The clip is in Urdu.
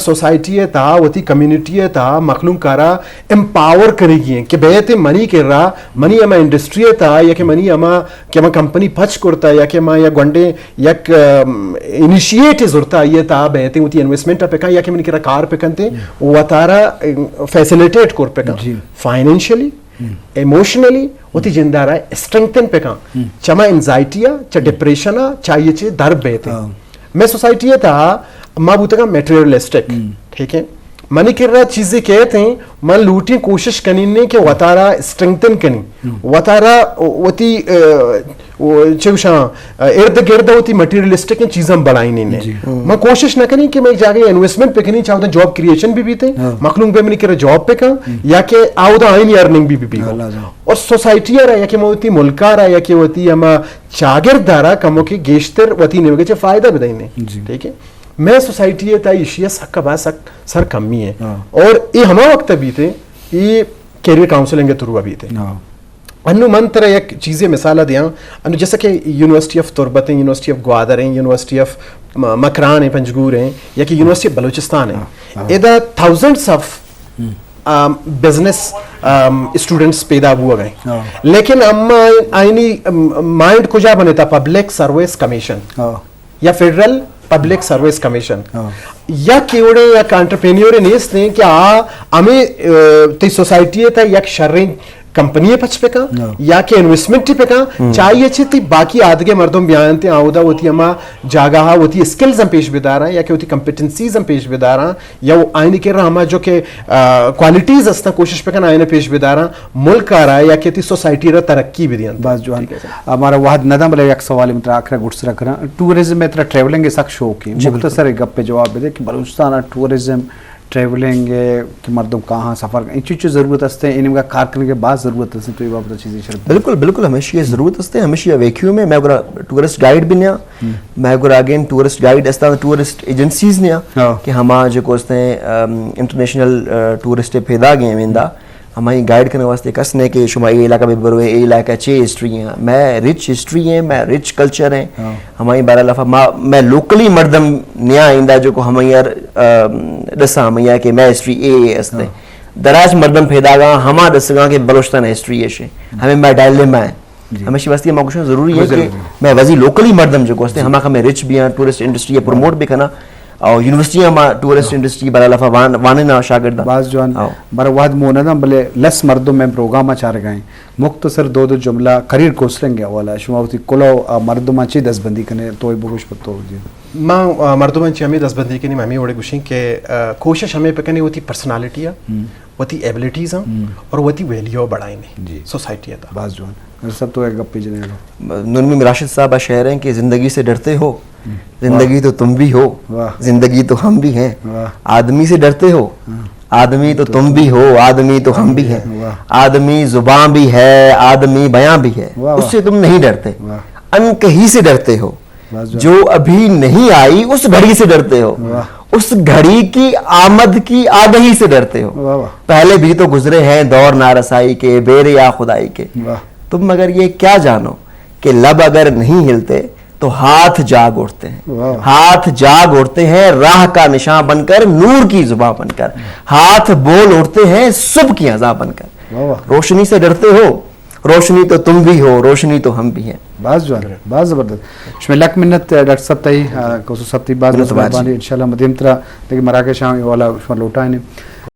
سوسائٹی تا وتی کمیونٹی تا مخلوق کارا امپاور کرے گی کہ بیت منی کر رہا منی اما انڈسٹری تا یا کہ منی اما کہ اما کمپنی پچ کرتا یا کہ اما یا گونڈے یک انیشیٹ زرتا یہ تا بیت وتی انویسٹمنٹ پہ یا کہ منی کرا کار پہ کنتے وتارا فیسیلیٹیٹ کر پہ فائنینشلی ایموشنلی وتی جندارا اسٹرنگتھن پہ کان چما انزائٹیا چا ڈپریشنا چاہیے چے در بیتے میں سوسائٹی تا ماں بوتا کا میٹریلسٹک ٹھیک ہے منی کر رہا چیزیں کہتے ہیں من لوٹی کوشش کنی نے کہ وطارا اسٹرنگتن کنی وطارا وتی چوشاں ارد گرد ہوتی میٹریلسٹک چیزیں بڑھائی نہیں میں کوشش نہ کنی کہ میں جا کے انویسٹمنٹ پہ کنی چاہتا جاب کریشن بھی بیتے مخلوق پہ منی کر جاب پہ کہاں یا کہ آؤدا آئینی ارننگ بھی اور سوسائٹی رہا یا کہ موتی ملکہ رہا یا کہ وتی اما چاگردارا کمو کی گیشتر وتی نوگے چے فائدہ بدائینے ٹھیک ہے میں سوسائٹی تا اشیاء سک کا باس سر کمی ہے اور یہ ہما وقت بھی تھے یہ کیریئر کاؤنسلنگ کے تھرو بھی تھے انو من طرح ایک چیزیں مثالہ دیا انو جیسا کہ یونیورسٹی آف تربت ہیں یونیورسٹی آف گوادر ہیں یونیورسٹی آف مکران ہیں پنجگور ہیں یا کہ یونیورسٹی آف بلوچستان ہیں ادھا تھاؤزنڈس آف بزنس اسٹوڈنٹس پیدا ہوا گئے لیکن اما آئینی مائنڈ کجا بنے تھا پبلک سروس کمیشن یا فیڈرل پبلک سروس کمیشن یا کیوڑے یا انٹرپرینیور نیست ہیں کہ ہمیں تی سوسائٹی تا یک شرین کمپنی پچ پہ کا یا کہ انویسٹمنٹ پہ کا چاہیے چھتی باقی آدھگے مردم بیان تے آؤدا ہوتی اما جاگاہا ہوتی اسکلز ہم پیش بدارا یا کہ ہوتی کمپیٹنسیز ہم پیش بدارا یا وہ آئینی کر رہا ہما جو کہ کوالٹیز استا کوشش پہ کنا آئینے پیش بدارا ملک آ رہا ہے یا کہ تی سوسائٹی رہا ترقی بھی دیاں بس جو ہمارا واحد ندم بلے یک سوالی مطلع آخرہ گھٹس رکھ رہا ٹورزم میں اتنا ٹریولنگ سک شوق ہے مختصر ایک گپ پہ جواب دے کہ بلوچستان ٹورزم ٹریولنگ کہ مردم کہاں سفر ان چیز ضرورت ہستے ہیں ان کا کار کرنے کے بعد ضرورت ہستے تو یہ بابتا چیزیں شرط بالکل بالکل ہمیشہ یہ ضرورت ہستے ہیں ہمیشہ ویکیو میں گرا ٹورسٹ گائیڈ بھی نیا میں گرا اگین ٹورسٹ گائیڈ استا ٹورسٹ ایجنسیز نیا کہ ہما جو کو استے ہیں انٹرنیشنل ٹورسٹ پیدا گئے ویندا ہماری گائیڈ کرنے واسطے کسنے کہ شما یہ علاقہ میں بروے یہ علاقہ چے ہسٹری ہیں میں رچ ہسٹری ہیں میں رچ کلچر ہیں ہماری بارہ لفہ میں لوکلی مردم نیا آئندہ جو کو ہمیں یار دسا ہمیں کہ میں ہسٹری اے استے دراج مردم پیدا گا ہما دس گا کہ بلوچستان ہسٹری ہے ہمیں میں ڈائل میں ہمیشہ واسطے ہمیں کچھ ضروری ہے کہ میں وزی لوکلی مردم جو کو استے ہمیں رچ بھی ہیں ٹورسٹ انڈسٹری ہے پروموٹ بھی کرنا اور یونیورسٹی ہم ٹورسٹ انڈسٹری برا لفا واننا شاگردہ بعض جوان برا واحد موندم بلے لس مردم میں پروگرام چار گئیں مختصر دو جملہ قریر کوسلنگ گیا والا شماوتی کلو مردم چی دس بندی کنے توی بگوش پر تو دی ماں مردم چی ہمیں دس بندی کنی ہمیں وڑے گوشیں کہ کوشش ہمیں پکنی ہوتی پرسنالٹی ہے ہوتی ایبلیٹیز ہیں اور ہوتی ویلیو بڑھائیں سوسائٹی ہے بعض جوان سب تو ایک گپ پی جنے لو نورمی راشد صاحب شہر ہیں کہ زندگی سے ڈرتے ہو زندگی تو تم بھی ہو زندگی تو ہم بھی ہیں آدمی سے ڈرتے ہو آدمی تو تم بھی ہو آدمی تو ہم بھی ہیں آدمی زبان بھی ہے آدمی بیاں بھی ہے اس سے تم نہیں ڈرتے ان کہیں سے ڈرتے ہو جو ابھی نہیں آئی اس گھڑی سے ڈرتے ہو اس گھڑی کی آمد کی آگہی سے ڈرتے ہو پہلے بھی تو گزرے ہیں دور نارسائی کے بیر یا خدائی کے تم مگر یہ کیا جانو کہ لب اگر نہیں ہلتے تو ہاتھ جاگ اٹھتے ہیں ہاتھ جاگ اٹھتے ہیں راہ کا نشان بن کر نور کی زباں بن کر ہاتھ بول اٹھتے ہیں صبح کی اذان بن کر روشنی سے ڈرتے ہو روشنی تو تم بھی ہو روشنی تو ہم بھی ہیں بعض جو ہے بعض زبردست شمی لک منت ڈاکٹر صاحب تائی کوسو صاحب تی بعض مہربانی انشاءاللہ مدیم طرح لیکن مراکش شاہ والا شما لوٹا ہے